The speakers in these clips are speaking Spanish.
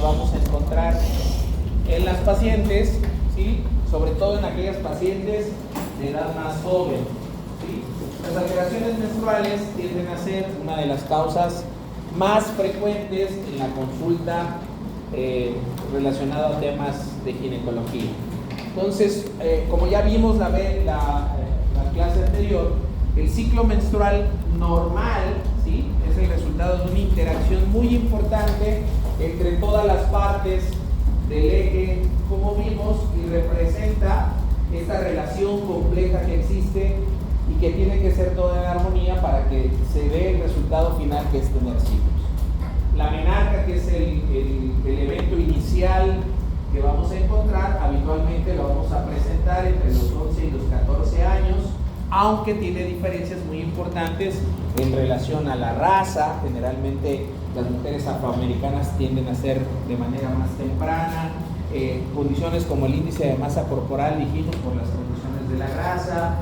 vamos a encontrar en las pacientes, ¿sí? Sobre todo en aquellas pacientes de edad más joven, ¿sí? Las alteraciones menstruales tienden a ser una de las causas más frecuentes en la consulta relacionada a temas de ginecología. Entonces, como ya vimos la clase anterior, el ciclo menstrual normal, ¿sí? Es el resultado de una interacción muy importante entre todas las partes del eje, como vimos, y representa esta relación compleja que existe y que tiene que ser toda en armonía para que se dé el resultado final, que es tener ciclos. La menarca, que es el evento inicial que vamos a encontrar, habitualmente lo vamos a presentar entre los 11 y los 14 años, aunque tiene diferencias muy importantes en relación a la raza. Generalmente las mujeres afroamericanas tienden a ser de manera más temprana. Condiciones como el índice de masa corporal, dijimos, por las condiciones de la grasa,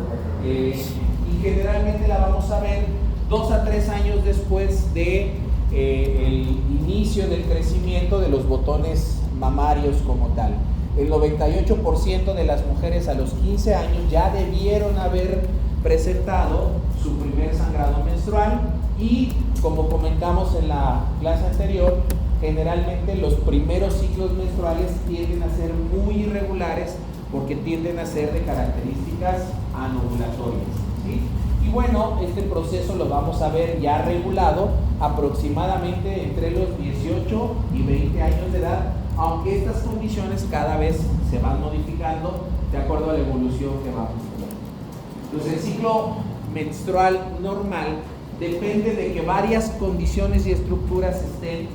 y generalmente la vamos a ver 2 a 3 años después de el inicio del crecimiento de los botones mamarios como tal. El 98% de las mujeres a los 15 años ya debieron haber presentado su primer sangrado menstrual, y como comentamos en la clase anterior, generalmente los primeros ciclos menstruales tienden a ser muy irregulares porque tienden a ser de características anovulatorias, ¿sí? Y bueno, este proceso lo vamos a ver ya regulado aproximadamente entre los 18 y 20 años de edad, aunque estas condiciones cada vez se van modificando de acuerdo a la evolución que vamos teniendo. Entonces, el ciclo menstrual normal depende de que varias condiciones y estructuras estén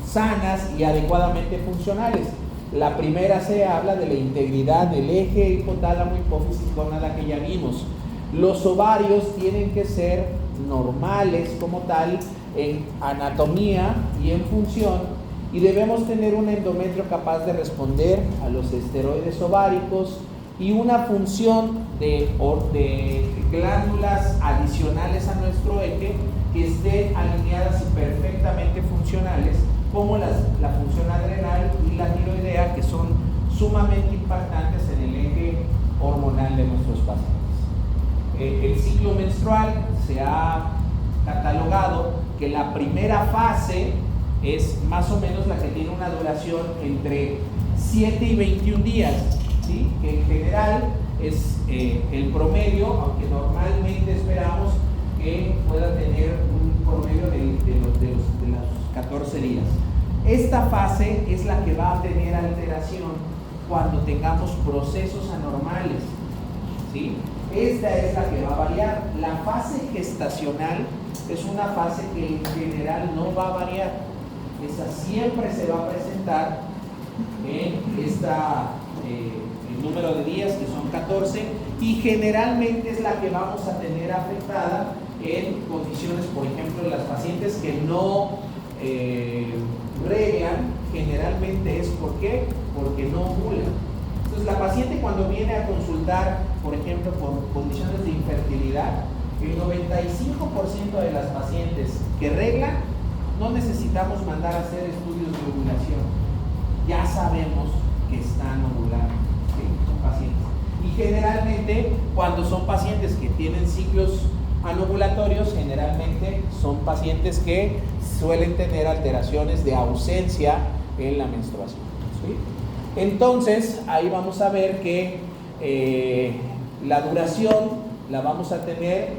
sanas y adecuadamente funcionales. La primera se habla de la integridad del eje hipotálamo hipófisis gonada, que ya vimos. Los ovarios tienen que ser normales como tal en anatomía y en función, y debemos tener un endometrio capaz de responder a los esteroides ováricos y una función de glándulas adicionales a nuestro eje que estén alineadas y perfectamente funcionales, como la función adrenal y la tiroidea, que son sumamente impactantes en el eje hormonal de nuestros pacientes. El ciclo menstrual se ha catalogado que la primera fase es más o menos la que tiene una duración entre 7 y 21 días, ¿sí? Que en general es el promedio, aunque normalmente esperamos que pueda tener un promedio de los 14 días. Esta fase es la que va a tener alteración cuando tengamos procesos anormales, ¿sí? Esta es la que va a variar. La fase gestacional es una fase que en general no va a variar. Esa siempre se va a presentar en el número de días, que son 14, y generalmente es la que vamos a tener afectada en condiciones, por ejemplo, las pacientes que no reglan, generalmente es ¿por qué? Porque no ovulan. Entonces, la paciente cuando viene a consultar, por ejemplo, por condiciones de infertilidad, el 95% de las pacientes que reglan, no necesitamos mandar a hacer estudios de ovulación. Ya sabemos que están ovulando, ¿sí? Son pacientes. Y generalmente, cuando son pacientes que tienen ciclos anovulatorios, generalmente son pacientes que suelen tener alteraciones de ausencia en la menstruación, ¿sí? Entonces, ahí vamos a ver que la duración la vamos a tener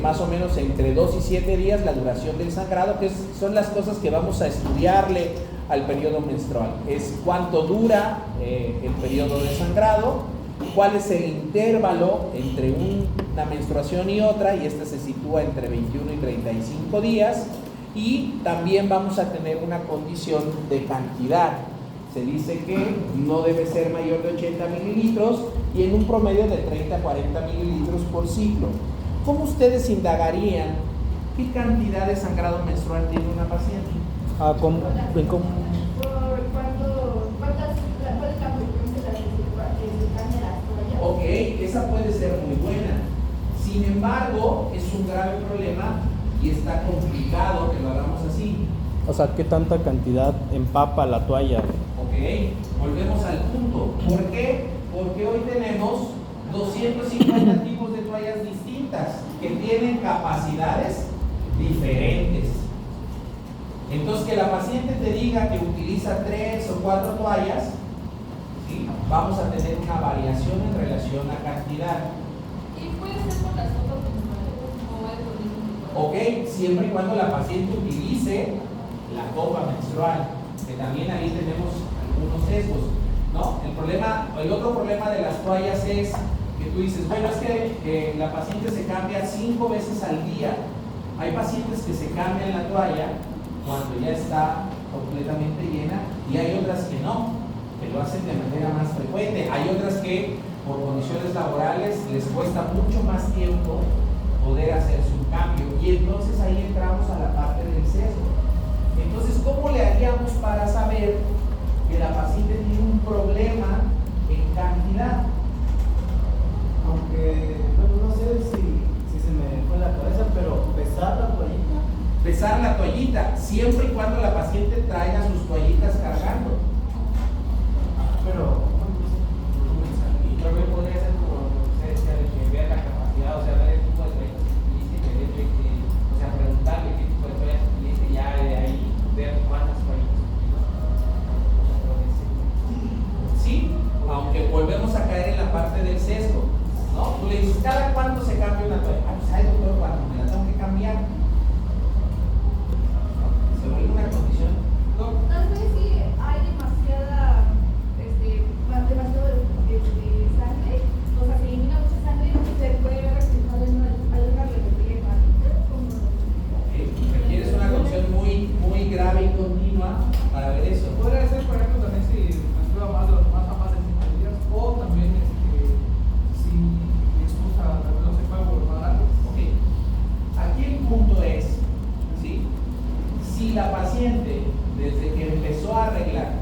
más o menos entre 2 y 7 días, la duración del sangrado, que son las cosas que vamos a estudiarle al periodo menstrual. Es cuánto dura el periodo de sangrado, cuál es el intervalo entre una menstruación y otra, y esta se sitúa entre 21 y 35 días, y también vamos a tener una condición de cantidad. Se dice que no debe ser mayor de 80 mililitros y en un promedio de 30 a 40 mililitros por ciclo. ¿Cómo ustedes indagarían qué cantidad de sangrado menstrual tiene una paciente? ¿Cuál es la frecuencia de las toallas? Ok, esa puede ser muy buena. Sin embargo, es un grave problema y está complicado que lo hagamos así. O sea, ¿qué tanta cantidad empapa la toalla? Ok, volvemos al punto. ¿Por qué? Porque hoy tenemos 250 tipos de toallas distintas que tienen capacidades diferentes. Entonces, que la paciente te diga que utiliza 3 o 4 toallas, ¿sí? Vamos a tener una variación en relación a cantidad. ¿Y puede ser con las copas menstruales o es lo mismo? Ok, siempre y cuando la paciente utilice la copa menstrual, que también ahí tenemos algunos sesgos, ¿no? El otro problema de las toallas es que tú dices, bueno, es que la paciente se cambia 5 veces al día. Hay pacientes que se cambian la toalla cuando ya está completamente llena y hay otras que no, que lo hacen de manera más frecuente. Hay otras que por condiciones laborales les cuesta mucho más tiempo poder hacerse un cambio y entonces ahí entramos a la parte del sesgo. Entonces, ¿cómo le haríamos para saber que la paciente tiene un problema en cantidad? Aunque, bueno, no sé si se me fue la cabeza, pero pesar la toallita. Pesar la toallita, siempre y cuando la paciente traiga sus toallitas cargando. Pero, Y creo que podría ser como se decía, de que vea la capacidad, o sea, ver el tipo de toallas que utilice, que de hecho, o sea, preguntarle qué tipo de toallas utilice y ya de ahí ver cuántas toallitas utiliza. Sí, aunque volvemos a caer en la parte del sesgo, ¿no? Tú le dices, ¿cada cuánto se cambia una toalla? Ah, pues, ay, doctor, cuando me la tengo que cambiar. ¿No? Se vuelve una condición. ¿No? Tal vez sí hay demasiado sangre, o sea, se elimina mucha sangre y se puede representar en alguna revestida hepática. Requieres una condición muy grave y continua para ver eso. Podría ser, por ejemplo, también si menstrua más de los más de 5 días, o también si mi esposa no se puede volver. Ok. Aquí el punto es, ¿sí? Si la paciente, desde que empezó a regla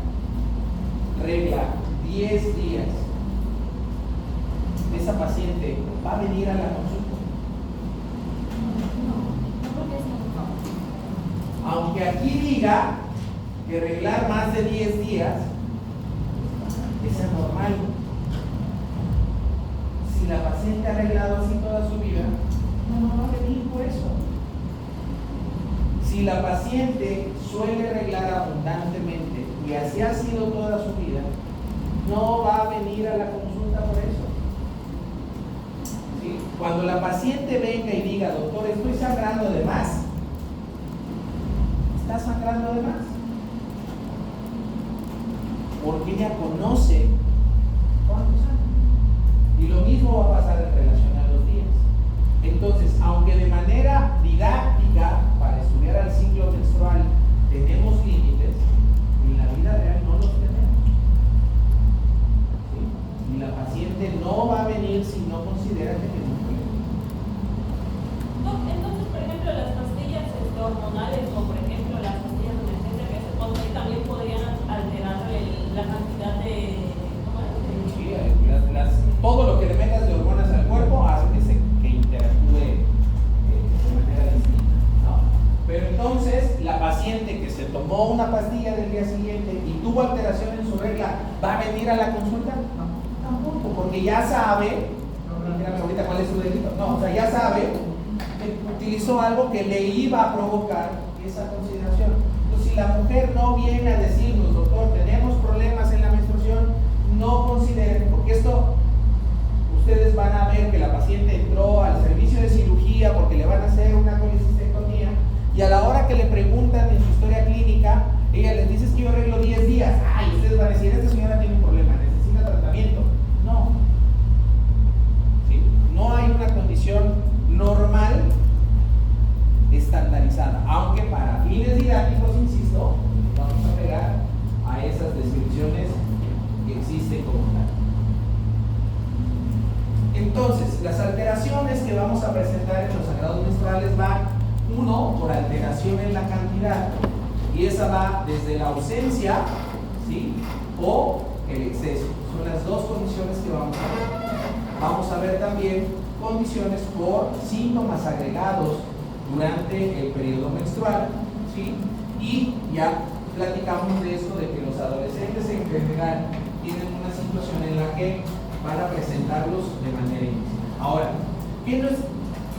10 días, esa paciente va a venir a la consulta. Aunque aquí diga que reglar más de 10 días es anormal. Si la paciente ha arreglado así toda su vida, no va a venir por eso. Si la paciente suele arreglar abundantemente y así ha sido toda su vida, no va a venir a la consulta por eso. ¿Sí? Cuando la paciente venga y diga, doctor, estoy sangrando de más, está sangrando de más, porque ella conoce cuánto sangra. Y lo mismo va a pasar en relación a los días. Entonces, aunque de manera didáctica, para estudiar al ciclo menstrual, tenemos límites, en la vida real no los tenemos. ¿Sí? Y la paciente no va a venir si no considera que tiene un problema. Entonces, por ejemplo, las pastillas hormonales o, por ejemplo, las pastillas de emergencia que se ponen también podrían alterar la cantidad de... Sí, todo lo que le metas de hormonas al cuerpo hace que interactúe de manera distinta, ¿no? Pero entonces, la paciente que se tomó una pastilla del día siguiente y tuvo alteración en su regla, ¿va a venir a la consulta? No, tampoco, porque ya sabe, dígame ahorita cuál es su delito, no, o sea, ya sabe que utilizó algo que le iba a provocar esa consideración. Entonces, si la mujer no viene a decirnos, doctor, tenemos problemas en la menstruación, no consideren, porque esto, ustedes van a ver que la paciente entró al servicio de cirugía porque le van a hacer una colecistectomía y a la hora que le preguntan en su historia clínica, ella les dice que yo arreglo 10 días. Ay, ustedes van a decir, esta señora tiene un problema, necesita tratamiento. No. ¿Sí? No hay una condición normal estandarizada, aunque para fines didácticos, insisto, vamos a pegar a esas descripciones que existen como tal. Entonces, las alteraciones que vamos a presentar en los sangrados menstruales van, uno, por alteración en la cantidad, y esa va desde la ausencia, ¿sí?, o el exceso. Son las dos condiciones que vamos a ver. Vamos a ver también condiciones por síntomas agregados durante el periodo menstrual, ¿sí?, Y ya platicamos de esto, de que los adolescentes en general tienen una situación en la que van a presentarlos de manera inicial. Ahora, ¿qué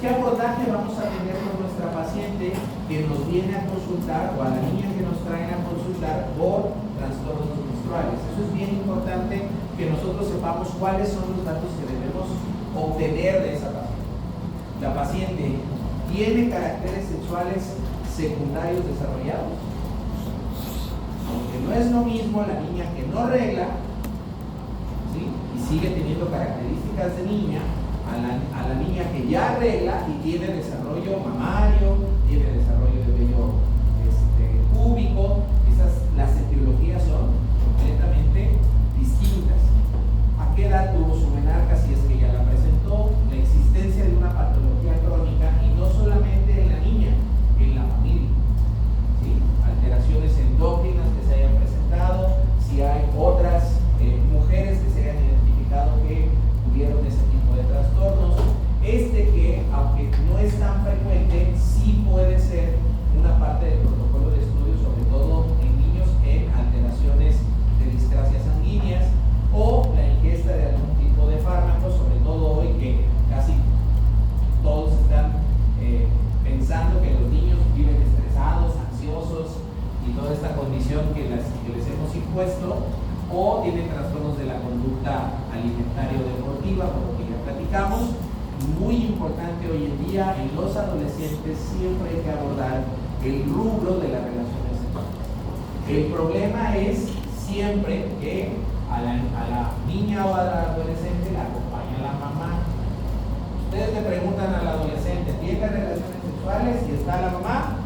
abordaje vamos a tener con nuestra paciente que nos viene a consultar, o a la niña que nos traen a consultar por trastornos menstruales? Eso es bien importante, que nosotros sepamos cuáles son los datos que debemos obtener de esa paciente. La paciente tiene caracteres sexuales secundarios desarrollados, aunque no es lo mismo la niña que no regla, ¿sí?, y sigue teniendo características de niña, a la niña que ya regla y tiene desarrollo mamario, tiene desarrollo de vello púbico. Las etiologías son completamente distintas. ¿A qué edad tuvo su menarca si es que ya la presentó? La existencia de una patología crónica, y no solamente en la niña, en la familia, ¿sí? Alteraciones endócrinas que se hayan presentado, si hay otras mujeres que se hayan identificado que tuvieron ese tipo de trastornos. Que aunque no es tan frecuente, sí puede ser una parte del protocolo de estudio, sobre todo en niños en alteraciones de discrasia sanguíneas, o la ingesta de algún tipo de fármaco, sobre todo hoy que casi todos están pensando que los niños viven estresados, ansiosos y toda esta condición que les hemos impuesto, o tienen trastornos de la conducta alimentario-deportiva, por lo que ya platicamos. Muy importante hoy en día en los adolescentes siempre hay que abordar el rubro de las relaciones sexuales. El problema es siempre que a la niña o al adolescente la acompaña la mamá. Ustedes le preguntan al adolescente, ¿tiene relaciones sexuales? ¿Y está la mamá?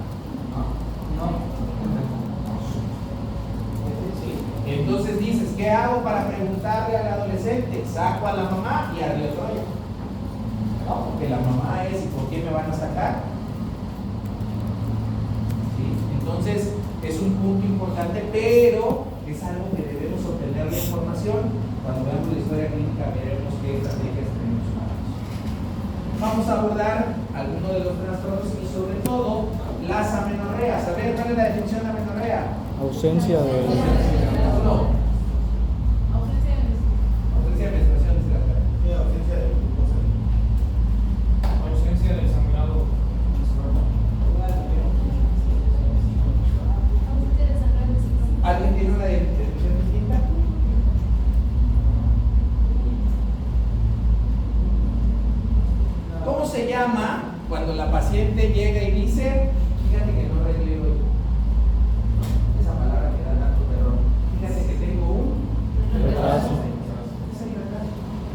No. ¿Sí? Entonces dices, ¿qué hago para preguntarle al adolescente? Saco a la mamá y arriba Troya. No, porque la mamá es, ¿y por qué me van a sacar? ¿Sí? Entonces, es un punto importante, pero es algo que debemos obtener la información. Cuando veamos la historia clínica, veremos qué estrategias tenemos para eso. Vamos a abordar algunos de los trastornos y, sobre todo, las amenorreas. A ver, ¿cuál es la definición de amenorrea? Ausencia de... No. Ausencia de menstruación, dice la cara. Sí, ausencia de glucosa. Ausencia del sangrado menstrual. ¿Alguien tiene una definición distinta? ¿Cómo se llama cuando la paciente llega y dice, fíjate que no arreglé hoy? Esa palabra que da tanto terror. Fíjate que tengo un retraso.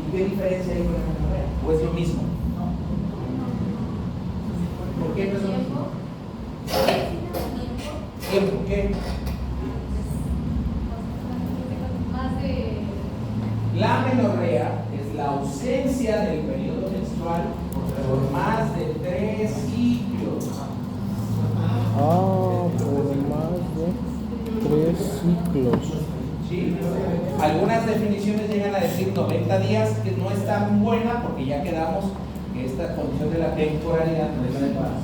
¿Y qué diferencia hay con la amenorrea? ¿O es lo mismo? ¿Por qué no es lo mismo? ¿Tiempo? ¿Qué? La amenorrea es la ausencia del periodo menstrual por más de 3 ciclos. Por más de 3 ciclos. ¿Sí? Algunas definiciones llegan a decir 90 días, que no es tan buena porque ya quedamos que esta condición de la temporalidad no es adecuada.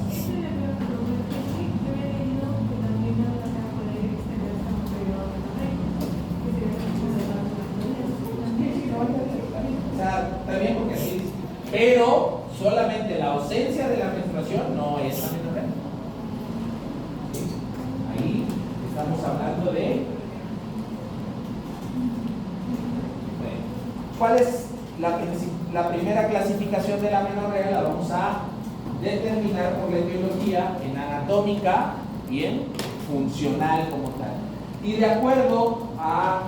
O sea, está bien porque así dice. Pero solamente la ausencia de la menstruación no es amenorrea. ¿Sí? Ahí estamos hablando de... Bueno, ¿cuál es la primera clasificación de la amenorrea? La vamos a determinar por la etiología en anatómica y en funcional como tal. Y de acuerdo a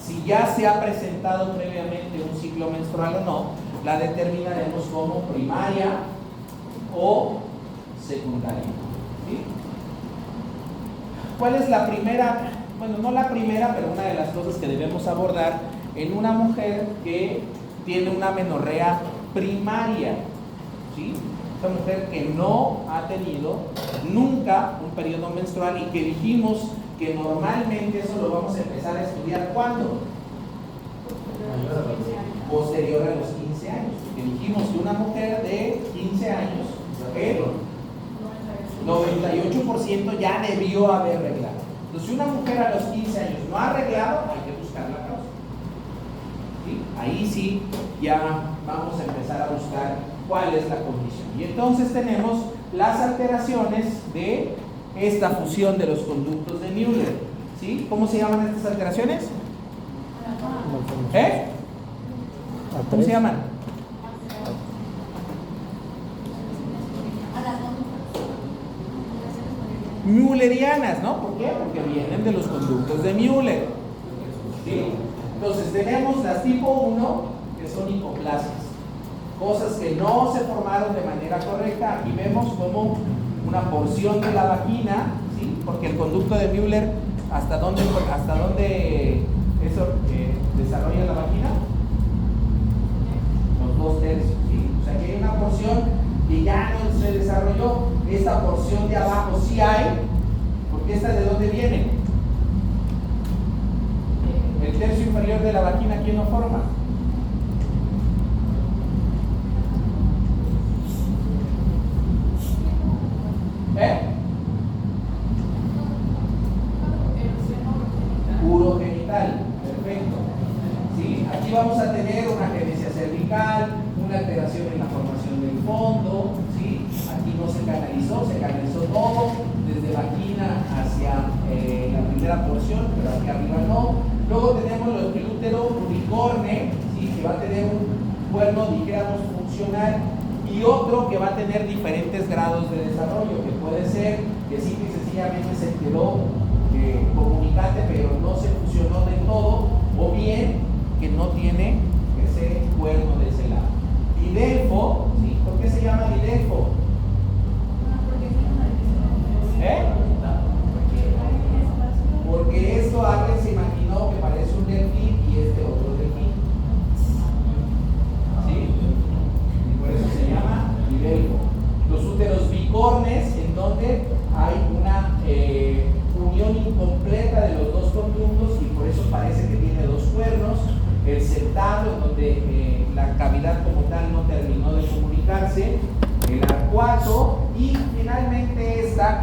si ya se ha presentado previamente un ciclo menstrual o no, la determinaremos como primaria o secundaria. ¿Sí? ¿Cuál es la primera? Bueno, no la primera, pero una de las cosas que debemos abordar en una mujer que tiene una amenorrea primaria. ¿Sí? Esta mujer que no ha tenido nunca un periodo menstrual y que dijimos que normalmente eso lo vamos a empezar a estudiar ¿cuándo? Posterior a los 15 años. Que dijimos que una mujer de 15 años que 98% ya debió haber arreglado. Entonces, si una mujer a los 15 años no ha arreglado, hay que buscar la causa. ¿Sí? Ahí sí, ya vamos a empezar a buscar cuál es la condición. Y entonces tenemos las alteraciones de esta fusión de los conductos de Müller. ¿Sí? ¿Cómo se llaman estas alteraciones? ¿Cómo se llaman? Müllerianas, ¿no? ¿Por qué? Porque vienen de los conductos de Müller. ¿Sí? Entonces tenemos las tipo 1, que son hipoplasias, cosas que no se formaron de manera correcta. Aquí vemos como una porción de la vagina, ¿sí? Porque el conducto de Müller, ¿hasta dónde eso desarrolla la vagina? Los 2 tercios, ¿sí? O sea que hay una porción que ya no se desarrolló. Esta porción de abajo sí hay, porque esta de dónde viene. El tercio inferior de la vagina, ¿quién lo forma? Urogenital, perfecto. ¿Sí? Aquí vamos a tener una agenesia cervical, una alteración en la formación del fondo, ¿sí? Aquí no se canalizó todo desde vagina hacia la primera porción, pero aquí arriba no. Luego tenemos el útero unicorne, ¿sí? Que va a tener un cuerno, dijéramos, funcional, y otro que va a tener diferentes grados de desarrollo, que puede ser que simple y sencillamente se quedó comunicante, pero no se fusionó del todo, o bien que no tiene ese cuerno de ese lado. Didelfo, ¿sí? ¿Por qué se llama didelfo? Porque esto alguien se imaginó que parece un delfín y este otro delfín. ¿Sí? Y por eso se llama didelfo. Los úteros bicornes, en donde hay una unión incompleta de los 2 conductos y por eso parece que tiene 2 cuernos. El septado, en donde la cavidad como tal no terminó de comunicarse. El arcuato y finalmente esta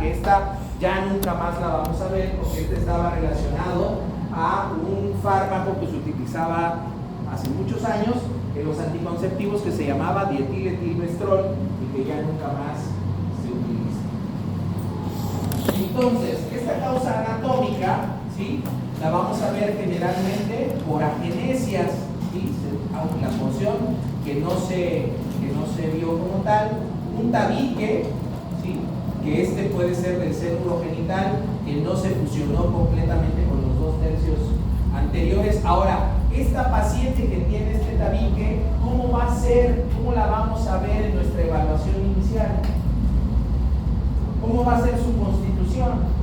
ya nunca más la vamos a ver porque este estaba relacionado a un fármaco que se utilizaba hace muchos años en los anticonceptivos que se llamaba dietiletilmestrol y que ya nunca más se utiliza. Entonces, esta causa anatómica, ¿sí? La vamos a ver generalmente por agenesias, ¿sí? La porción que no se vio como tal, un tabique, ¿sí? Que este puede ser del seno urogenital, que no se fusionó completamente con los 2 tercios anteriores. Ahora, esta paciente que tiene este tabique, ¿cómo va a ser? ¿Cómo la vamos a ver en nuestra evaluación inicial? ¿Cómo va a ser su constitución?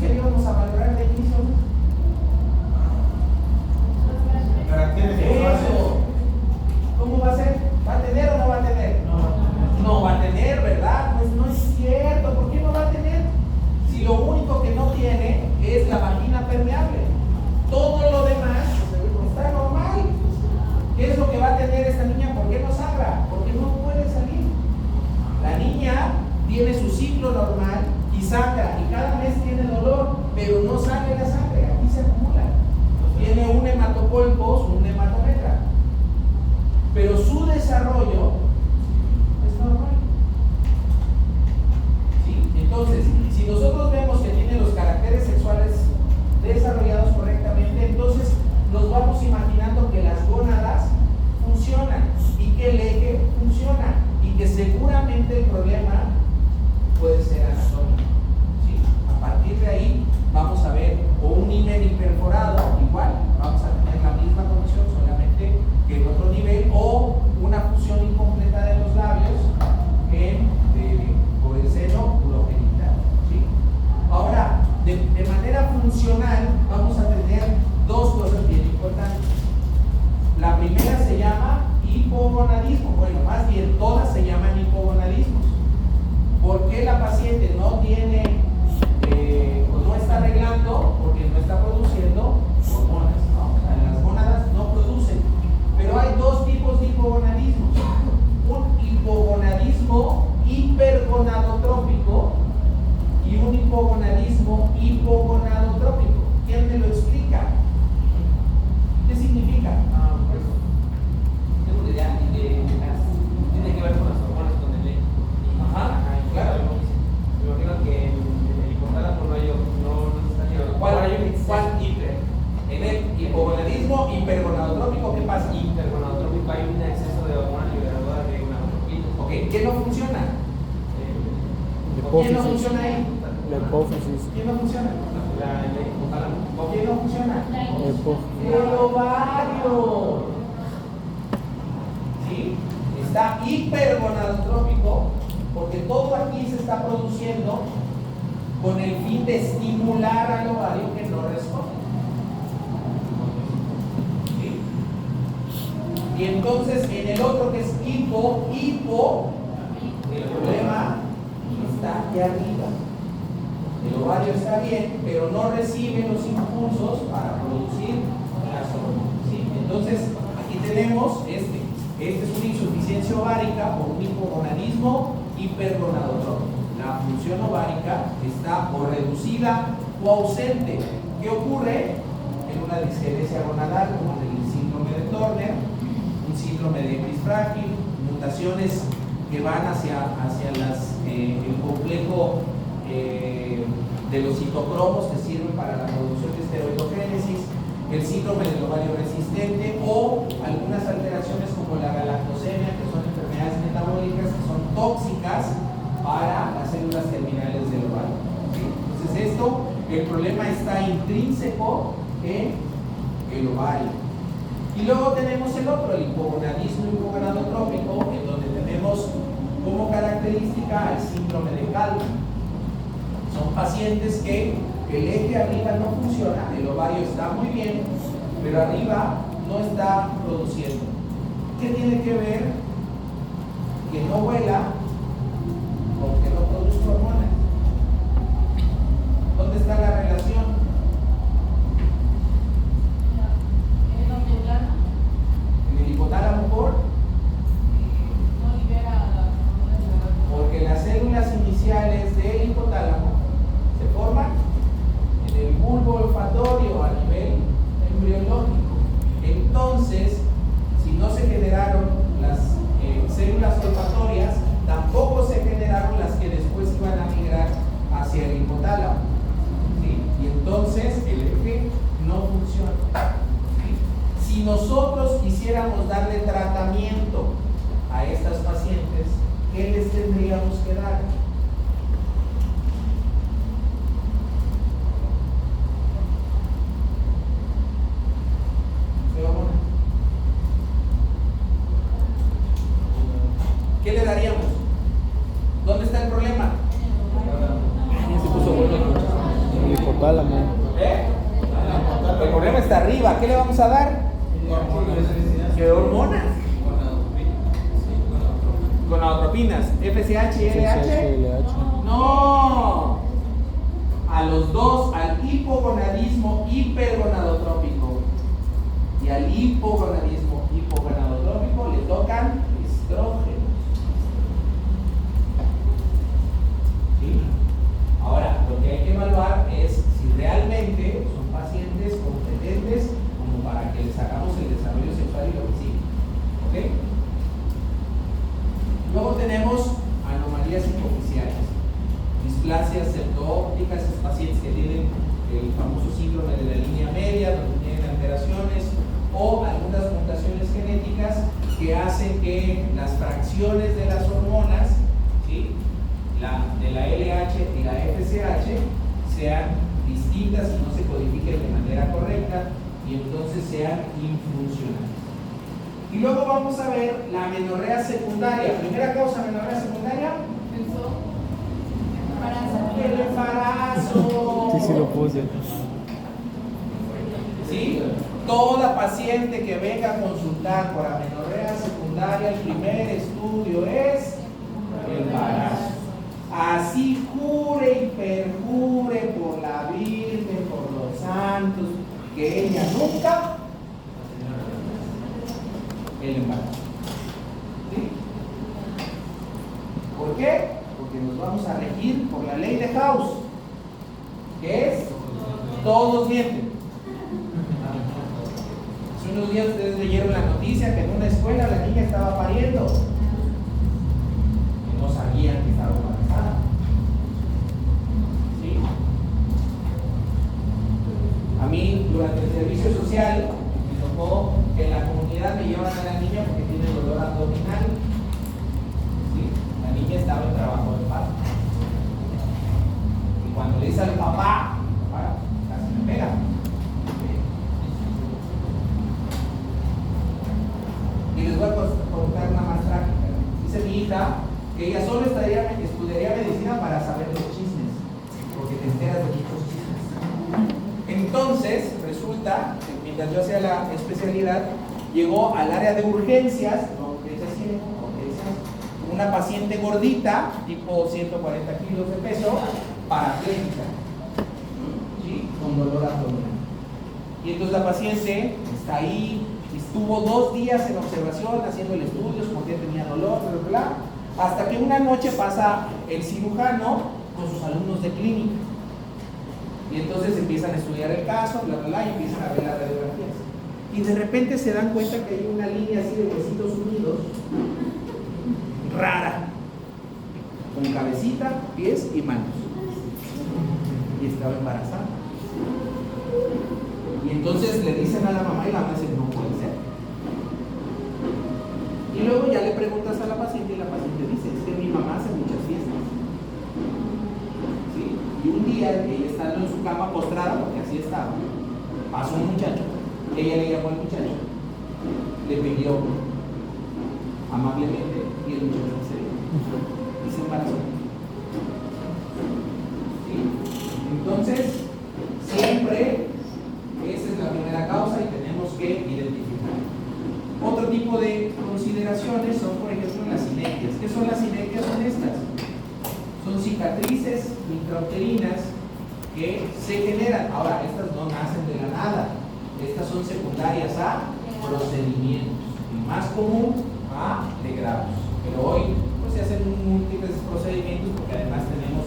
¿Qué íbamos a valorar de inicio? Eso. ¿Cómo va a ser? ¿Va a tener o no va a tener? No va a tener, ¿verdad? Pues no es cierto. ¿Por qué no va a tener? Si lo único que no tiene es la vagina permeable. Todo lo demás está normal. ¿Qué es lo que va a tener esta niña? ¿Por qué no sangra? Porque no puede salir. La niña tiene su ciclo normal y sangra, y cada mes tiene dolor, pero no sale la sangre, aquí se acumula. Tiene un hematocolpos, un hematometra, pero su desarrollo es normal. ¿Sí? Entonces, si nosotros vemos que tiene los caracteres sexuales desarrollados correctamente, entonces nos vamos imaginando que las gónadas funcionan y que el eje funciona y que seguramente el problema puede ser anatómico. ¿Sí? A partir de ahí vamos a ver o un himen imperforado, igual vamos a tener la misma condición, solamente que en otro nivel, o una fusión incompleta de los labios por el seno urogenital. ¿Sí? Ahora, de manera funcional vamos a tener 2 cosas bien importantes. La primera se llama hipogonadismo, bueno, más bien todas se llaman hipogonadismo. hipogonadotrópico. ¿Quién me lo explica? ¿Qué significa? Pues, tengo una idea tiene que ver con las hormonas, con el Ajá, claro. Me imagino que en el hipotálamo no está llegando. ¿Cuál hiper? En el hipogonadismo hipergonadotrópico, ¿qué pasa? Hipergonadotrópico hay un exceso de hormonas liberadoras de gonadotropina. Ok, ¿qué no funciona? La ¿Quién no hipófisis. funciona ahí? La hipófisis. ¿Quién no funciona? El hipotálamo. ¿Quién no funciona? La hipófisis. El ovario. ¿Sí? Está hipergonadotrópico porque todo aquí se está produciendo con el fin de estimular al ovario que no responde. ¿Sí? Y entonces en el otro que es hipo, el problema está aquí arriba. El ovario está bien, pero no recibe los impulsos para producir las hormonas. ¿Sí? Entonces, aquí tenemos este es una insuficiencia ovárica por un hipogonadismo hipergonadotrópico. La función ovárica está o reducida o ausente. ¿Qué ocurre? En una disgenesia gonadal, como en el síndrome de Turner, un síndrome de X frágil, mutaciones que van hacia el complejo de los citocromos que sirven para la producción de esteroidogénesis, el síndrome del ovario resistente o algunas alteraciones como la galactosemia, que son enfermedades metabólicas que son tóxicas para las células terminales del ovario. ¿Sí? Entonces el problema está intrínseco en el ovario. Y luego tenemos el otro, el hipogonadismo hipogonadotrópico, en donde tenemos como característica el síndrome de Kalman. Son pacientes que el eje arriba no funciona, el ovario está muy bien, pero arriba no está produciendo. ¿Qué tiene que ver que no vuela con que no produzca hormonas? ¿Dónde está la relación? En el hipotálamo porque las células iniciales del hipotálamo se forman en el bulbo olfatorio a nivel embriológico. Entonces, si no se generaron las células olfatorias, tampoco se generaron las que después iban a migrar hacia el hipotálamo. ¿Sí? Y entonces el eje no funciona. ¿Sí? Si nosotros quisiéramos darle tratamiento a estas pacientes, ¿qué les tendríamos que dar? ¿Qué le daríamos? ¿Dónde está el problema? Se puso bueno. El hipotálamo. El problema está arriba. ¿Qué le vamos a dar? ¿Qué hormonas? Gonadotropinas, FSH y LH. LH. No. A los dos, al hipogonadismo hipergonadotrópico y al hipogonadismo hipogonadotrópico le tocan estrógenos. ¿Sí? Ahora, lo que hay que evaluar es si realmente son pacientes competentes como para que les hagamos el desarrollo sexual y lo que sigue. ¿Ok? Luego tenemos anomalías hipoficiales, displasias septoópticas, esos pacientes que tienen el famoso síndrome de la línea media, donde tienen alteraciones o algunas mutaciones genéticas que hacen que las fracciones de las hormonas, ¿sí?, de la LH y la FSH, sean distintas y no se codifiquen de manera correcta y entonces sean infuncionales. Y luego vamos a ver la amenorrea secundaria. Primera causa, amenorrea secundaria. El embarazo. Sí, sí lo puse. ¿Sí? Toda paciente que venga a consultar por amenorrea secundaria, el primer estudio es el embarazo. Así jure y perjure por la Virgen, por los santos, que ella nunca el embarazo. ¿Sí? ¿Por qué? Porque nos vamos a regir por la ley de Gauss, que es todos mienten. Hace unos días ustedes leyeron la noticia que en una escuela la niña estaba pariendo. Que no sabían que estaba embarazada. ¿Sí? A mí, durante el servicio social, me tocó que en la comunidad me llevan a la niña porque tiene dolor abdominal. ¿Sí? La niña estaba en trabajo de parto. Y cuando le dice al papá, casi me pega. Y les voy a contar una más trágica. Dice mi hija que ella solo estudiaría medicina para saber los chismes, porque te enteras de muchos chismes. Entonces, resulta que mientras yo hacía la especialidad, llegó al área de urgencias, una paciente gordita, tipo 140 kilos de peso, parapléjica, ¿sí? Con dolor abdominal. Y entonces la paciente está ahí, estuvo 2 días en observación, haciendo el estudio, porque tenía dolor, bla, bla, bla, hasta que una noche pasa el cirujano con sus alumnos de clínica. Y entonces empiezan a estudiar el caso, bla, bla, bla, y empiezan a ver las radiografías. Y de repente se dan cuenta que hay una línea así de huesitos unidos, rara, con cabecita, pies y manos. Y estaba embarazada. Y entonces le dicen a la mamá y la mamá dice, no puede ser. Y luego ya le preguntas a la paciente y la paciente dice, es que mi mamá hace muchas fiestas. ¿Sí? Y un día ella estando en su cama postrada, porque así estaba, pasó un muchacho, ella le llamó al muchacho, le pidió amablemente y el muchacho se embarazó. ¿Sí? Entonces, siempre esa es la primera causa y tenemos que identificar. Otro tipo de consideraciones son, por ejemplo, las sinergias. ¿Qué son las sinergias? Son estas. Son cicatrices intrauterinas que se generan. Ahora, estas no nacen de la nada. Estas son secundarias a procedimientos. El más común a de grados. Pero hoy pues, se hacen múltiples procedimientos porque además tenemos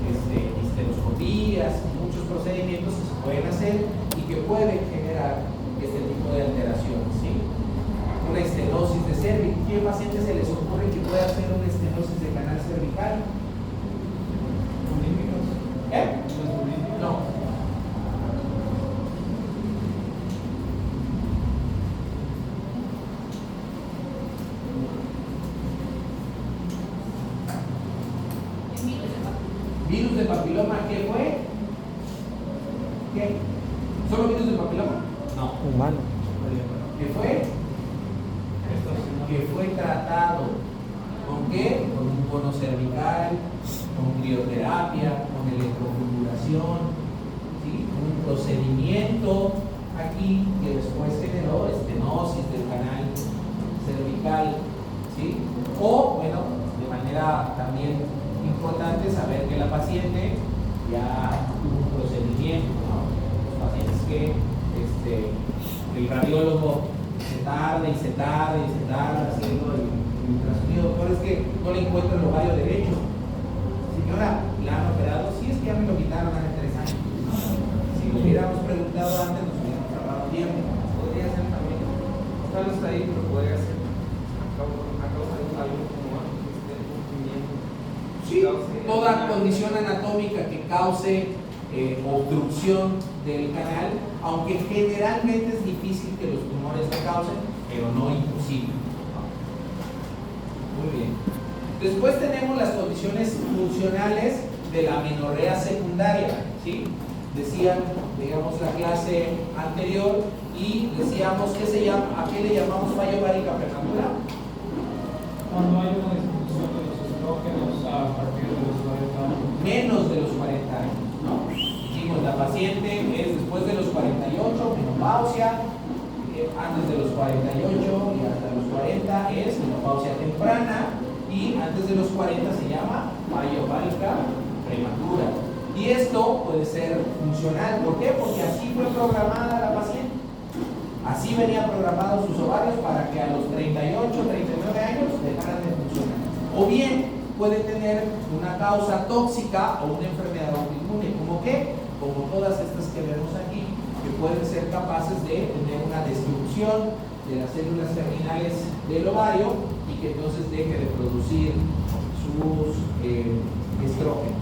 histeroscopías, muchos procedimientos que se pueden hacer y que pueden generar este tipo de alteraciones. ¿Sí? Una estenosis de cervix. ¿Qué paciente se les ocurre que pueda hacer una estenosis de canal cervical? ¿Eh? No. ¿Virus de papiloma qué fue? ¿Qué? ¿Solo virus de papiloma? No. Humano. ¿Qué fue? Que fue tratado. ¿Con qué? Con un cono cervical, con crioterapia, con electrofibulación, ¿sí? Un procedimiento aquí que después generó estenosis del canal cervical, ¿sí? O, bueno, de manera también importante saber que la paciente ya tuvo un procedimiento, ¿no? Los pacientes que el radiólogo se tarda haciendo el ultrasonido. Doctor, es que no le encuentro el ovario derecho. Señora, ¿la han operado? Sí, es que ya me lo quitaron hace 3 años. Si lo hubiéramos preguntado antes, nos hubiéramos ahorrado tiempo. Podría ser también, no está ahí, pero podría ser a causa de algo como rompimiento. Sí, toda condición anatómica que cause obstrucción del canal, aunque generalmente es difícil que los tumores lo causen, pero no imposible. Muy bien. Después tenemos las condiciones funcionales de la amenorrea secundaria, ¿sí? Decían, digamos, la clase anterior y decíamos que se llama, ¿a qué le llamamos fallo ovárica prematura? Cuando hay una disminución de los estrógenos a partir de los 40 años. Menos de los 40 años, ¿no? Dijimos, la paciente es después de los 48, menopausia, antes de los 48 y hasta los 40 es menopausia temprana y antes de los 40 se llama fallo ovárica prematura. Y esto puede ser funcional. ¿Por qué? Porque así fue programada la paciente. Así venían programados sus ovarios para que a los 38, 39 años dejaran de funcionar. O bien puede tener una causa tóxica o una enfermedad autoinmune. ¿Cómo qué? como todas estas que vemos aquí, que pueden ser capaces de tener una destrucción de las células terminales del ovario y que entonces deje de producir sus estrógenos.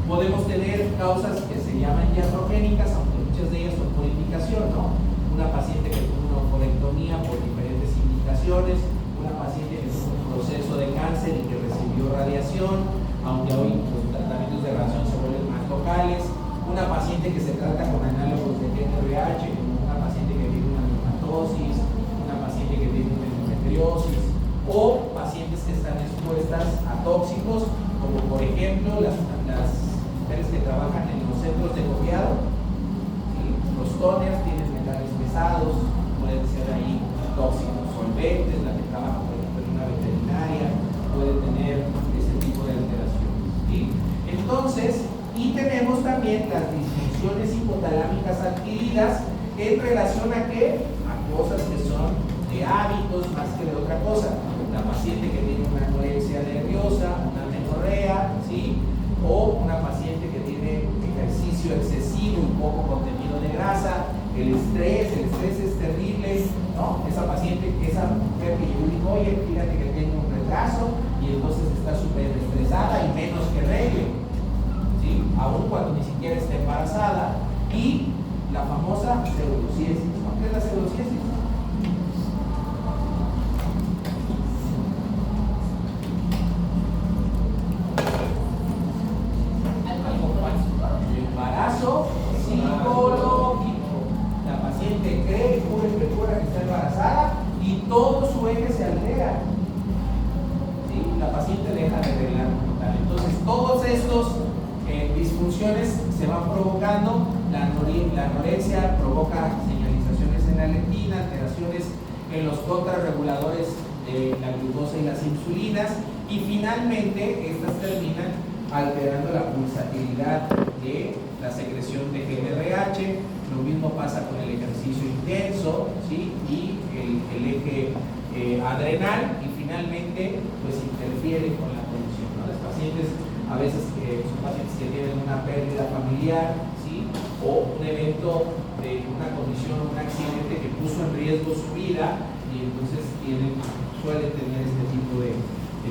Podemos tener causas que se llaman iatrogénicas, aunque muchas de ellas son por indicación, ¿no? Una paciente que tuvo una ovarectomía por diferentes indicaciones, una paciente que tuvo un proceso de cáncer y que recibió radiación, aunque hoy los tratamientos de radiación se vuelven más locales, una paciente que se trata con análogos de GnRH, como una paciente que tiene una neumatosis, una paciente que tiene una endometriosis, o pacientes que están expuestas a tóxicos, como por ejemplo las mujeres que trabajan en los centros de copiado, ¿sí? Los toners tienen metales pesados, pueden ser ahí tóxicos, solventes, la que trabaja por ejemplo en una veterinaria, puede tener ese tipo de alteraciones, ¿sí? Entonces, y tenemos también las disfunciones hipotalámicas adquiridas en relación a qué? A cosas que son de hábitos más que de otra cosa. La paciente que tiene una anorexia nerviosa, una menorrea, ¿sí? O una paciente que tiene ejercicio excesivo y poco contenido de grasa, el estrés es terrible, ¿no? Esa paciente, esa mujer que yo digo, oye, fíjate que tiene un retraso y entonces está súper estresada y menos que regle, ¿sí? Aún cuando ni siquiera está embarazada. Y la famosa pseudociesis, ¿no? ¿Qué es la pseudociesis? Embarazo psicológico. La paciente cree y jura que está embarazada y todo su eje se altera. ¿Sí? La paciente deja de arreglar como tal. Entonces, todos estos disfunciones se van provocando. La anorexia provoca señalizaciones en la leptina, alteraciones en los contrarreguladores de la glucosa y las insulinas, y finalmente estas terminan alterando la pulsatilidad de la secreción de GnRH. Lo mismo pasa con el ejercicio intenso, ¿sí? Y el eje adrenal, y finalmente pues interfiere con la condición, ¿no? Las pacientes a veces son pacientes que tienen una pérdida familiar, ¿sí? O un evento de una condición, un accidente que puso en riesgo su vida, y entonces suelen tener este tipo de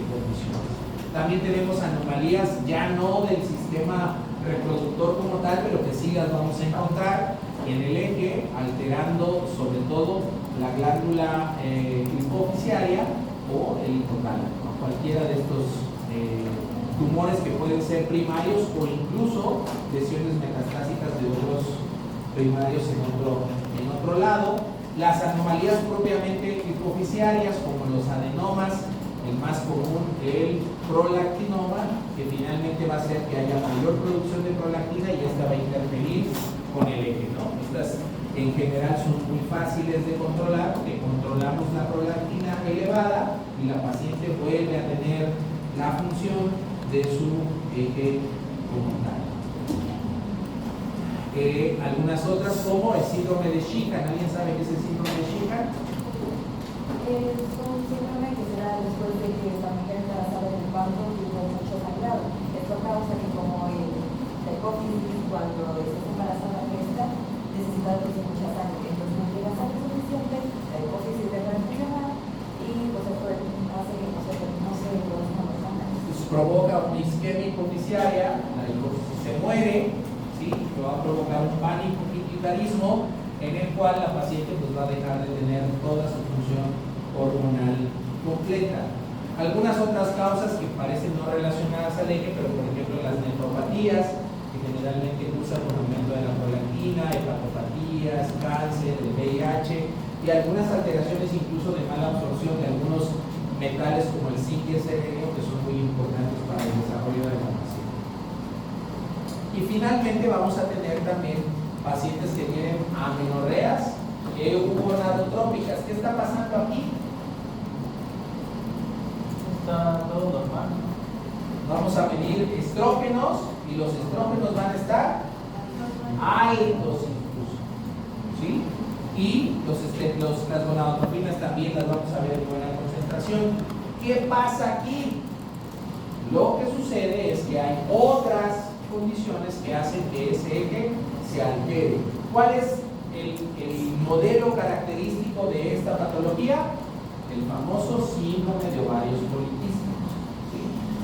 condiciones. También tenemos anomalías ya no del sistema reproductor como tal, pero que sí las vamos a encontrar en el eje, alterando sobre todo la glándula hipoficiaria o el hipotálamo, ¿no? Cualquiera de estos tumores que pueden ser primarios o incluso lesiones metastásicas de otros primarios en otro lado. Las anomalías propiamente hipoficiarias, como los adenomas, el más común, el prolactinoma, que finalmente va a hacer que haya mayor producción de prolactina y esta va a interferir con el eje, ¿no? Estas en general son muy fáciles de controlar, porque controlamos la prolactina elevada y la paciente vuelve a tener la función de su eje como tal. Algunas otras, como el síndrome de Shigan. ¿Alguien sabe qué es el síndrome de Shigan? Es un síndrome que se da después de que la mujer embarazada en el parto tuvo mucho sangrado. Esto causa que, como la hipófisis cuando está embarazada crezca, necesita de mucha sangre. Entonces no llega sangre suficiente, la hipófisis deja de funcionar y pues esto hace que no se produzcan los sangres. Provoca una isquemia hipofisiaria, la hipófisis se muere, ¿sí? Que va a provocar un pánico pituitarismo, en el cual la paciente pues va a dejar de tener toda su función hormonal completa. Algunas otras causas que parecen no relacionadas al eje, pero por ejemplo las nefropatías, que generalmente cursan con aumento de la prolactina, hepatopatías, cáncer, el VIH, y algunas alteraciones incluso de mala absorción de algunos metales como el zinc y el selenio, que son muy importantes para el desarrollo de la paciente. Y finalmente vamos a tener también pacientes que tienen amenorreas eugonadotrópicas. ¿Qué está pasando aquí? Está todo normal. Vamos a medir estrógenos y los estrógenos van a estar altos incluso, ¿sí? Y las gonadotropinas también las vamos a ver en buena concentración. ¿Qué pasa aquí? Lo que sucede es que hay otras condiciones que hacen que ese eje se altere. ¿Cuál es el modelo característico de esta patología? El famoso síndrome de ovarios poliquísticos. ¿Sí?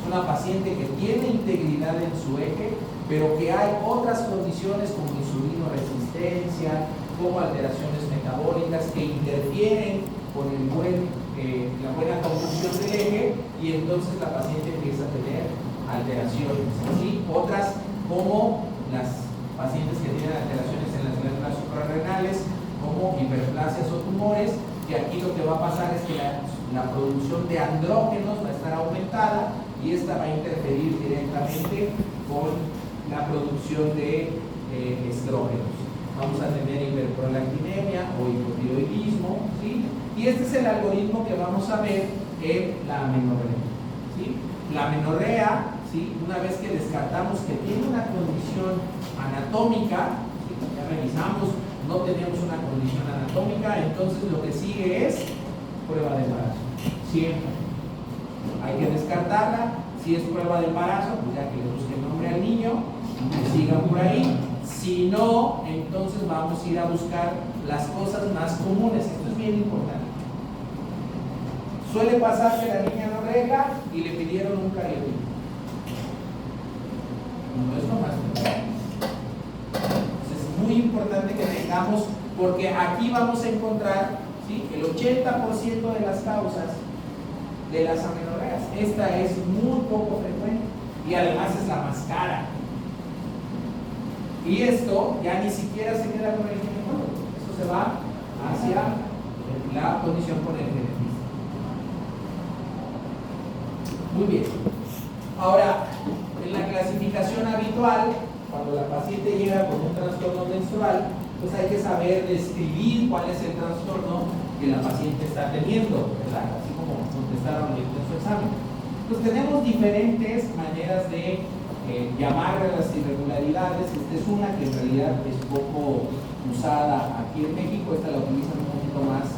Una paciente que tiene integridad en su eje, pero que hay otras condiciones como insulinoresistencia, como alteraciones metabólicas que interfieren con la buena conducción del eje, y entonces la paciente empieza a tener alteraciones. ¿Sí? Otras como las pacientes que tienen alteraciones en las glándulas suprarrenales, como hiperplasias o tumores, que aquí lo que va a pasar es que la producción de andrógenos va a estar aumentada y esta va a interferir directamente con la producción de estrógenos. Vamos a tener hiperprolactinemia o hipotiroidismo, ¿sí? Y este es el algoritmo que vamos a ver en la amenorrea, ¿sí? La amenorrea, ¿sí? Una vez que descartamos que tiene una condición anatómica, ¿sí? Ya revisamos, no tenemos una condición anatómica, entonces lo que sigue es prueba de embarazo. Siempre hay que descartarla. Si es prueba de embarazo, pues ya que le busquen nombre al niño, que sigan por ahí. Si no, entonces vamos a ir a buscar las cosas más comunes. Esto es bien importante. Suele pasar que la niña no regla y le pidieron un cariotipo. No es lo más importante. Entonces es muy importante que tengamos, porque aquí vamos a encontrar, ¿sí?, el 80% de las causas de las amenorreas. Esta es muy poco frecuente y además es la más cara. Y esto ya ni siquiera se queda con el ginecólogo, esto se va hacia la condición con el genetista. Muy bien. Ahora, en la clasificación habitual, cuando la paciente llega con un trastorno menstrual, pues hay que saber describir cuál es el trastorno que la paciente está teniendo, ¿verdad? Así como contestaron en su examen. Pues tenemos diferentes maneras de llamar a las irregularidades. Esta es una que en realidad es poco usada aquí en México. Esta la utilizan un poquito más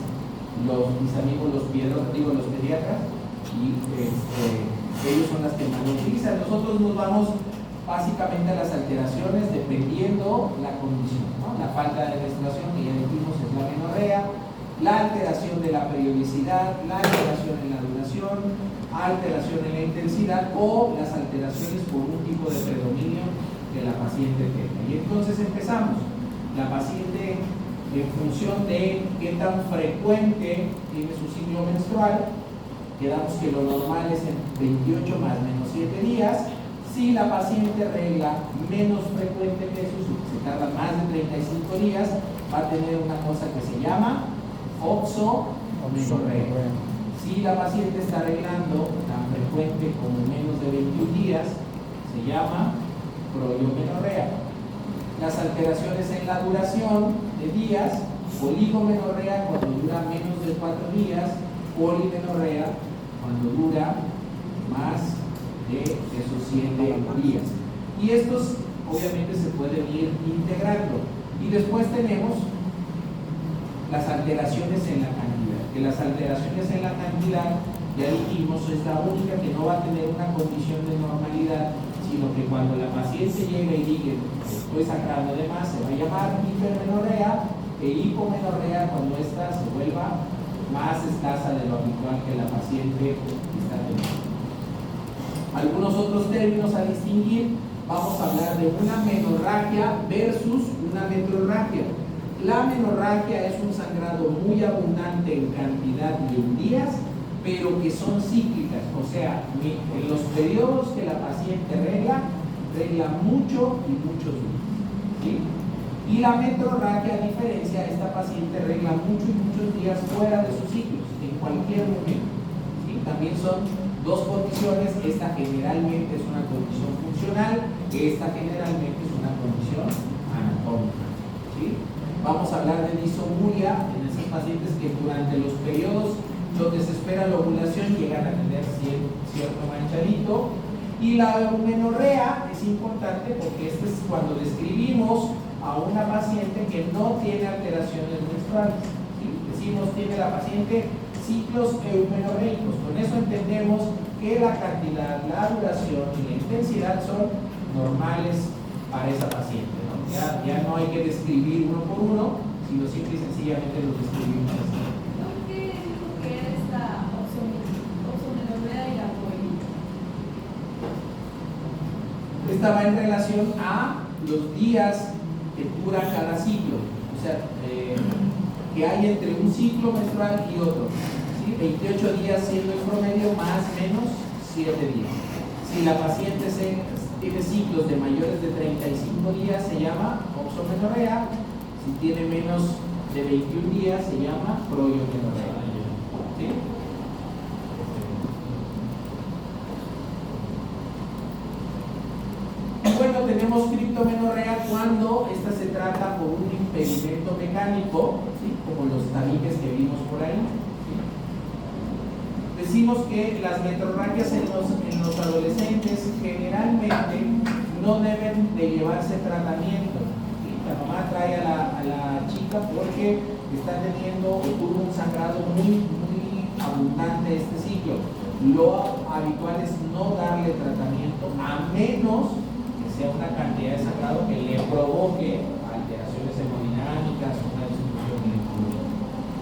mis amigos los pediatras, y ellos son las que más lo utilizan. Nosotros nos vamos básicamente a las alteraciones dependiendo la condición, ¿no? La falta de menstruación, que ya dijimos, es la amenorrea, la alteración de la periodicidad, la alteración en la duración, alteración en la intensidad o las alteraciones por un tipo de predominio que la paciente tenga. Y entonces empezamos. La paciente, en función de qué tan frecuente tiene su ciclo menstrual, quedamos que lo normal es en 28 más menos 7 días. Si la paciente regla menos frecuente que eso, se tarda más de 35 días, va a tener una cosa que se llama oxomenorrea. Si la paciente está arreglando tan frecuente como menos de 21 días, se llama proiomenorrea. Las alteraciones en la duración de días, oligomenorrea cuando dura menos de 4 días, polimenorrea cuando dura más de esos 7 días. Y estos obviamente se pueden ir integrando. Y después tenemos las alteraciones en la cantidad, que las alteraciones en la cantidad, ya dijimos, es la única que no va a tener una condición de normalidad, sino que cuando la paciente llega y diga estoy sacando de más, se va a llamar hipermenorrea, e hipomenorrea cuando ésta se vuelva más escasa de lo habitual que la paciente está teniendo. Algunos otros términos a distinguir: vamos a hablar de una menorragia versus una metrorragia. La menorragia es un sangrado muy abundante en cantidad y en días, pero que son cíclicas, o sea, en los periodos que la paciente regla mucho y muchos días, ¿sí? Y la metrorragia, a diferencia, esta paciente regla mucho y muchos días fuera de sus ciclos, en cualquier momento, ¿sí? También son dos condiciones. Esta generalmente es una condición funcional, esta generalmente es una condición anatómica, ¿sí? Vamos a hablar de disomuria en esas pacientes que durante los periodos donde se espera la ovulación llegan a tener cierto manchadito. Y la eumenorrea es importante porque este es cuando describimos a una paciente que no tiene alteraciones menstruales, ¿sí? Decimos tiene la paciente ciclos eumenorreicos. Con eso entendemos que la cantidad, la duración y la intensidad son normales para esa paciente, ¿no? Ya no hay que describir uno por uno, sino simple y sencillamente los describimos así. ¿No? ¿Qué dijo que era esta oxomenorrea y la COVID? Esta va en relación a los días que dura cada ciclo, o sea, que hay entre un ciclo menstrual y otro, ¿sí? 28 días siendo el promedio, más o menos 7 días. Si la paciente tiene ciclos de mayores de 35 días, se llama oxomenorrea. Si tiene menos de 21 días, se llama proiomenorrea. ¿Sí? Y bueno, tenemos criptomenorrea cuando esta se trata por un impedimento mecánico, ¿sí? Como los tabiques que vimos por ahí. ¿Sí? Decimos que las menorragias en los adolescentes generalmente no deben de llevarse tratamiento. ¿Sí? La mamá trae a la chica porque está teniendo o tuvo un sangrado muy abundante este ciclo. Lo habitual es no darle tratamiento a menos que sea una cantidad de sangrado que le provoque alteraciones hemodinámicas o una disminución en el flujo.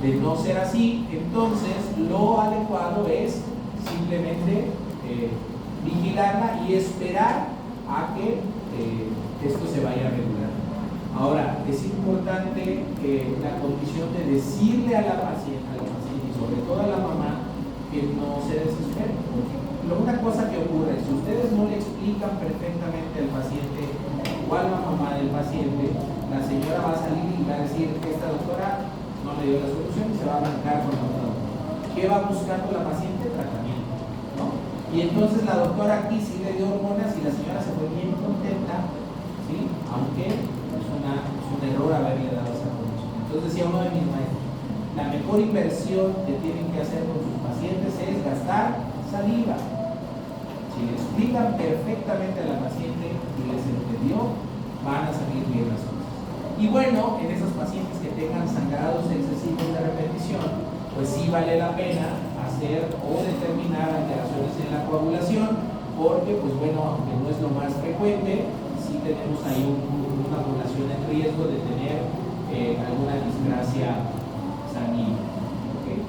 De no ser así, entonces lo adecuado es simplemente vigilarla y esperar a que esto se vaya a regular. Ahora, es importante la condición de decirle a la paciente y sobre todo a la mamá que no se desespere. Porque una cosa que ocurre, si ustedes no le explican perfectamente al paciente o a la mamá del paciente, la señora va a salir y va a decir que esta doctora no le dio la solución y se va a arrancar con la otra doctora. ¿Qué va buscando la paciente? Tratamiento, ¿no? Y entonces la doctora aquí sí le dio hormonas y la señora se fue bien contenta, ¿sí? Aunque es un error haberle dado esa solución. Entonces decía uno de mis maestros, la mejor inversión que tienen que hacer con sus pacientes es gastar saliva. Si le explican perfectamente a la paciente y les entendió, van a salir bien las cosas. Y bueno, en esas pacientes que tengan sangrados excesivos de repetición, pues sí vale la pena hacer o determinar alteraciones en la coagulación, porque pues bueno, aunque no es lo más frecuente, sí tenemos ahí una población en riesgo de tener alguna disgracia sanguínea. ¿Okay?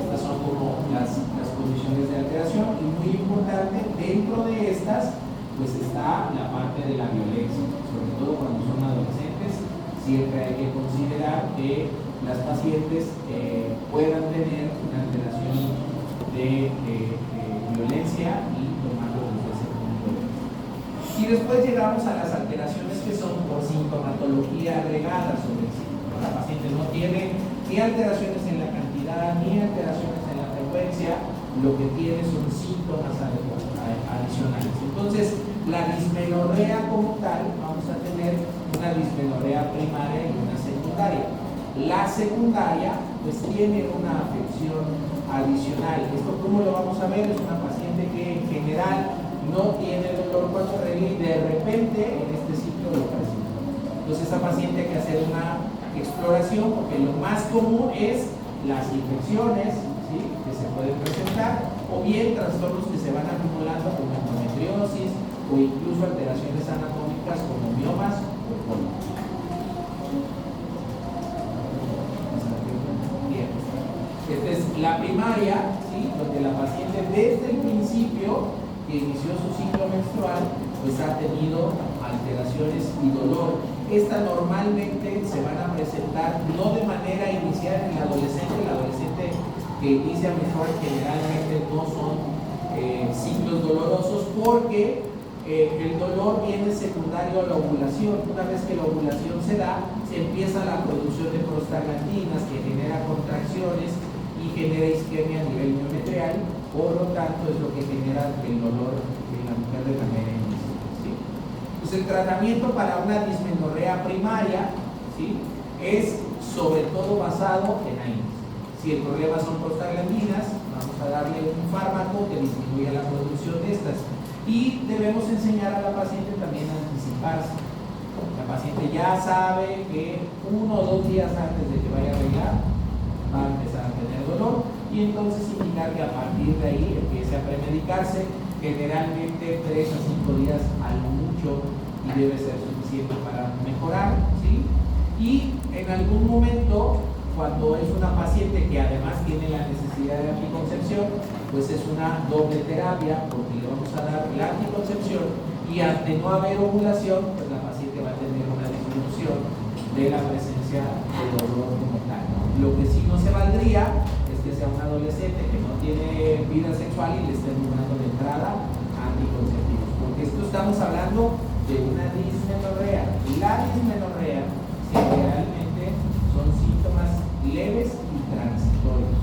Estas son como las condiciones de alteración, y muy importante, dentro de estas pues está la parte de la violencia, sobre todo cuando son adolescentes. Siempre hay que considerar que las pacientes puedan tener una alteración de violencia y tomarlo desde ese punto de vista. Y después llegamos a las alteraciones que son por sintomatología agregada sobre el síntoma. La paciente no tiene ni alteraciones en la cantidad ni alteraciones en la frecuencia, lo que tiene son síntomas adicionales. Entonces, la dismenorrea como tal, vamos a tener una dismenorrea primaria y una secundaria. La secundaria, pues tiene una afección adicional. ¿Esto cómo lo vamos a ver? Es una paciente que en general no tiene dolor cuando regla y de repente en este ciclo lo presenta. Entonces, esa paciente hay que hacer una exploración, porque lo más común es las infecciones, ¿sí?, que se pueden presentar, o bien trastornos que se van acumulando como endometriosis o incluso alteraciones anatómicas como miomas o pólipos. Esta es la primaria, ¿sí?, donde la paciente desde el principio que inició su ciclo menstrual pues ha tenido alteraciones y dolor. Esta normalmente se van a presentar no de manera inicial en el adolescente que inicia menstrual generalmente no son ciclos dolorosos, porque el dolor viene secundario a la ovulación. Una vez que la ovulación se da, se empieza la producción de prostaglandinas que genera contracciones y genera isquemia a nivel miometrial, por lo tanto es lo que genera el dolor en la mujer de manera inicial, ¿sí? Pues el tratamiento para una dismenorrea primaria, ¿sí?, es sobre todo basado en AINES. Si el problema son prostaglandinas, vamos a darle un fármaco que disminuya la producción de estas. Y debemos enseñar a la paciente también a anticiparse. La paciente ya sabe que 1 o 2 días antes de que vaya a arreglar va a empezar a tener dolor, y entonces indicar que a partir de ahí empiece a premedicarse, generalmente 3 a 5 días al mucho mucho y debe ser suficiente para mejorar, ¿sí? Y en algún momento, cuando es una paciente que además tiene la necesidad de anticoncepción, pues es una doble terapia, porque le vamos a dar la anticoncepción y ante no haber ovulación, pues la paciente va a tener una disminución de la presencia de dolor como tal. Lo que sí no se valdría es que sea un adolescente que no tiene vida sexual y le estén dando de entrada anticonceptivos, porque esto estamos hablando de una dismenorrea. La dismenorrea generalmente son síntomas leves y transitorios,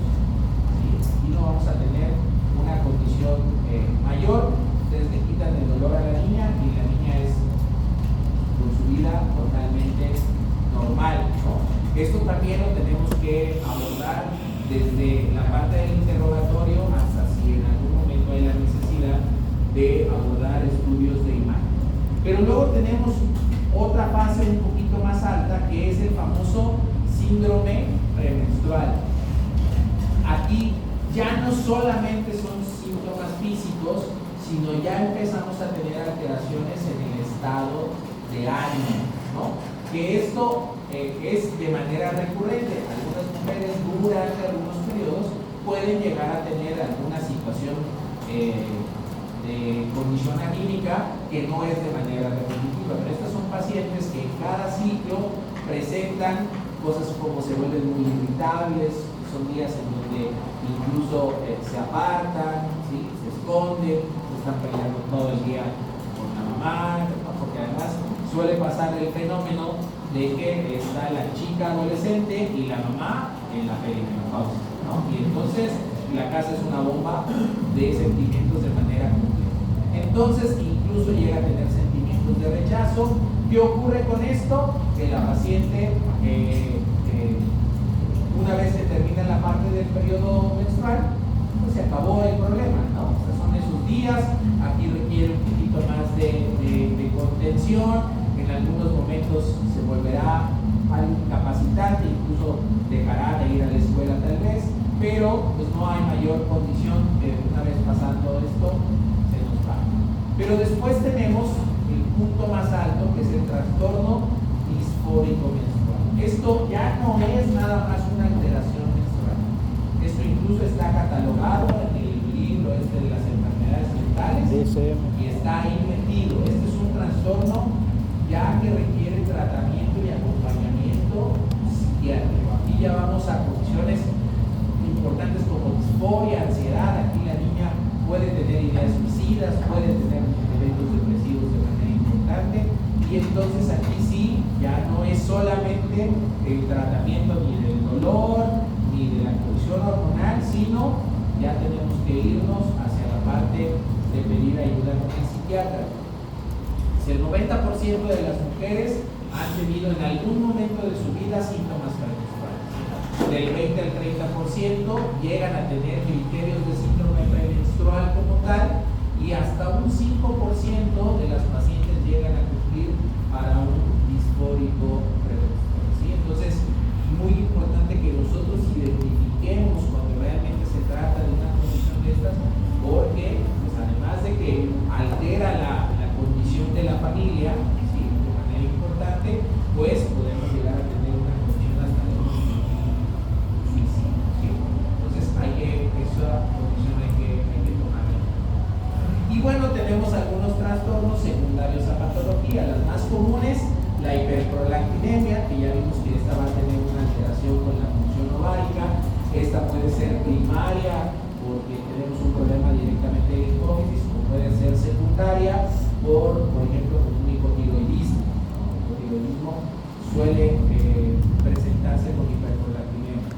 ¿sí? Y no vamos a tener una condición mayor. Ustedes le quitan el dolor a la niña y la niña es con su vida totalmente normal, ¿no? Esto también lo tenemos que abordar desde la parte del interrogatorio hasta si en algún momento hay la necesidad de abordar estudios de imagen. Pero luego tenemos otra fase un poquito más alta, que es el famoso síndrome premenstrual. Aquí ya no solamente son síntomas físicos, sino ya empezamos a tener alteraciones en el estado de ánimo, ¿no? Que esto es de manera recurrente. Algunas mujeres durante algunos periodos pueden llegar a tener alguna situación de condición anímica que no es de manera repetitiva, pero estas son pacientes que en cada ciclo presentan cosas como se vuelven muy irritables, son días en donde incluso se apartan, ¿sí? Se esconden, se están peleando todo el día con la mamá, ¿no? Porque además suele pasar el fenómeno de que está la chica adolescente y la mamá en la perimenopausia, ¿no? Y entonces la casa es una bomba de sentimientos de manera completa. Entonces incluso llega a tener sentimientos de rechazo. ¿Qué ocurre con esto? Que la paciente, una vez que termina la parte del periodo menstrual, pues se acabó el problema, ¿no? O sea, son esos días, aquí requiere un poquito más de contención, en algunos momentos se volverá incapacitante, incluso dejará de ir a la escuela tal vez, pero pues no hay mayor condición que una vez pasando esto se nos va. Pero después tenemos el punto más alto, que es el trastorno disfórico menstrual. Esto ya no es nada más una alteración menstrual. Esto incluso está catalogado en el libro de las enfermedades mentales y está ahí metido. Este es un trastorno ya que requiere tratamiento y acompañamiento psiquiátrico. Aquí ya vamos a condiciones importantes como disforia, ansiedad. Aquí la niña puede tener ideas suicidas, puede tener eventos depresivos de manera importante, y entonces aquí sí ya no es solamente el tratamiento ni del dolor ni de la condición hormonal, sino ya tenemos que irnos hacia la parte de pedir ayuda con el psiquiatra. Si el 90% de las mujeres han tenido en algún momento de su vida síntomas premenstruales, del 20 al 30% llegan a tener criterios de síndrome premenstrual como tal, y hasta un 5% de las pacientes llegan a cumplir para un disfórico premenstrual, ¿sí? Entonces, muy importante que nosotros identifiquemos cuando realmente se trata de una condición de estas, porque pues, además de que altera la condición de la familia, ¿sí? De manera importante, pues podemos llegar a tener una condición hasta de suicidio, ¿sí? Entonces esa condición hay que tomarla. Y bueno, tenemos algunos trastornos secundarios a patología. Las más comunes, la hiperprolactinemia, que ya vimos que esta va a tener una alteración con la función ovárica. Esta puede ser primaria porque tenemos un problema directamente de hipófisis, o puede ser secundaria por ejemplo, un hipotiroidismo. El hipotiroidismo suele presentarse con hiperprolactinemia.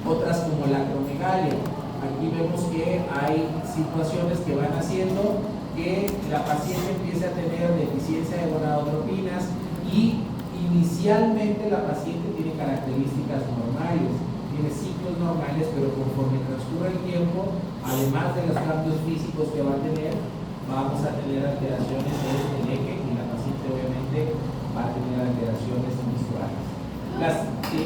Otras como la acromegalia. Aquí vemos que hay situaciones que van haciendo que la paciente empiece a tener deficiencia de gonadotropinas, y inicialmente la paciente tiene características normales, tiene ciclos normales, pero conforme transcurre el tiempo, además de los cambios físicos que va a tener, vamos a tener alteraciones del eje, y la paciente obviamente va a tener alteraciones menstruales. ¿Sí?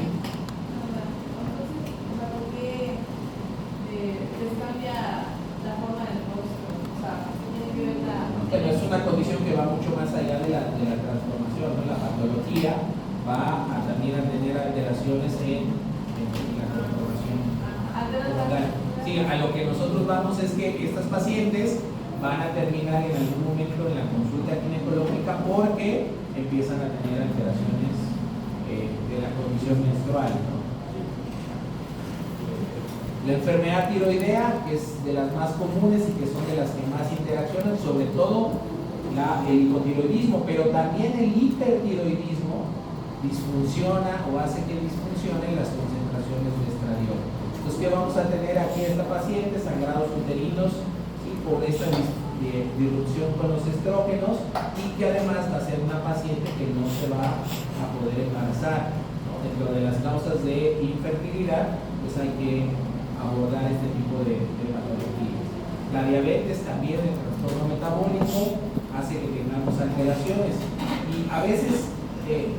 ¿Por qué les cambia la forma del rostro? O sea, tiene que ver la... Bueno, es una condición que vamos patología va a también a tener alteraciones en la conformación hormonal. Sí, a lo que nosotros vamos es que estas pacientes van a terminar en algún momento en la consulta ginecológica porque empiezan a tener alteraciones de la condición menstrual, ¿no? La enfermedad tiroidea, que es de las más comunes y que son de las que más interaccionan, sobre todo el hipotiroidismo, pero también el hipertiroidismo disfunciona o hace que disfuncionen las concentraciones de estradiol. Entonces, ¿qué vamos a tener aquí a esta paciente? Sangrados uterinos, ¿sí? Por esta disrupción con los estrógenos, y que además va a ser una paciente que no se va a poder embarazar, ¿no? Dentro de las causas de infertilidad, pues hay que abordar este tipo de patologías. La diabetes también, el trastorno metabólico, hace que tengamos alteraciones, y a veces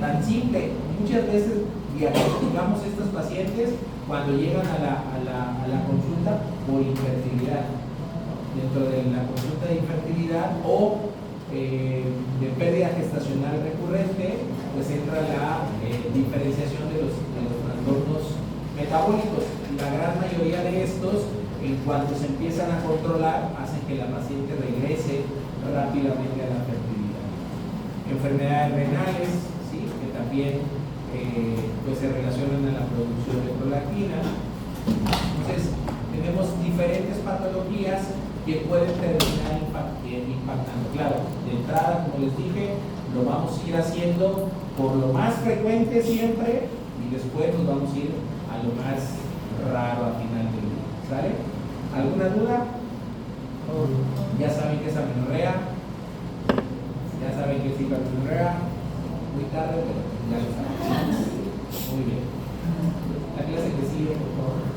tan simple, muchas veces diagnosticamos estas pacientes cuando llegan a la consulta por infertilidad, ¿no? Dentro de la consulta de infertilidad o de pérdida gestacional recurrente, pues entra la diferenciación de los trastornos metabólicos. La gran mayoría de estos, en cuanto se empiezan a controlar, hacen que la paciente regrese rápidamente a la fertilidad. Enfermedades renales, ¿sí? Que también pues se relacionan a la producción de prolactina. Entonces, tenemos diferentes patologías que pueden terminar impactando. Claro, de entrada, como les dije, lo vamos a ir haciendo por lo más frecuente siempre, y después nos vamos a ir a lo más raro al final del día. ¿Sale? ¿Alguna duda? Ya saben que es amenorrea, ya saben que es hipermenorrea, muy tarde, pero ya lo saben. Muy bien. La clase que sigue, por favor.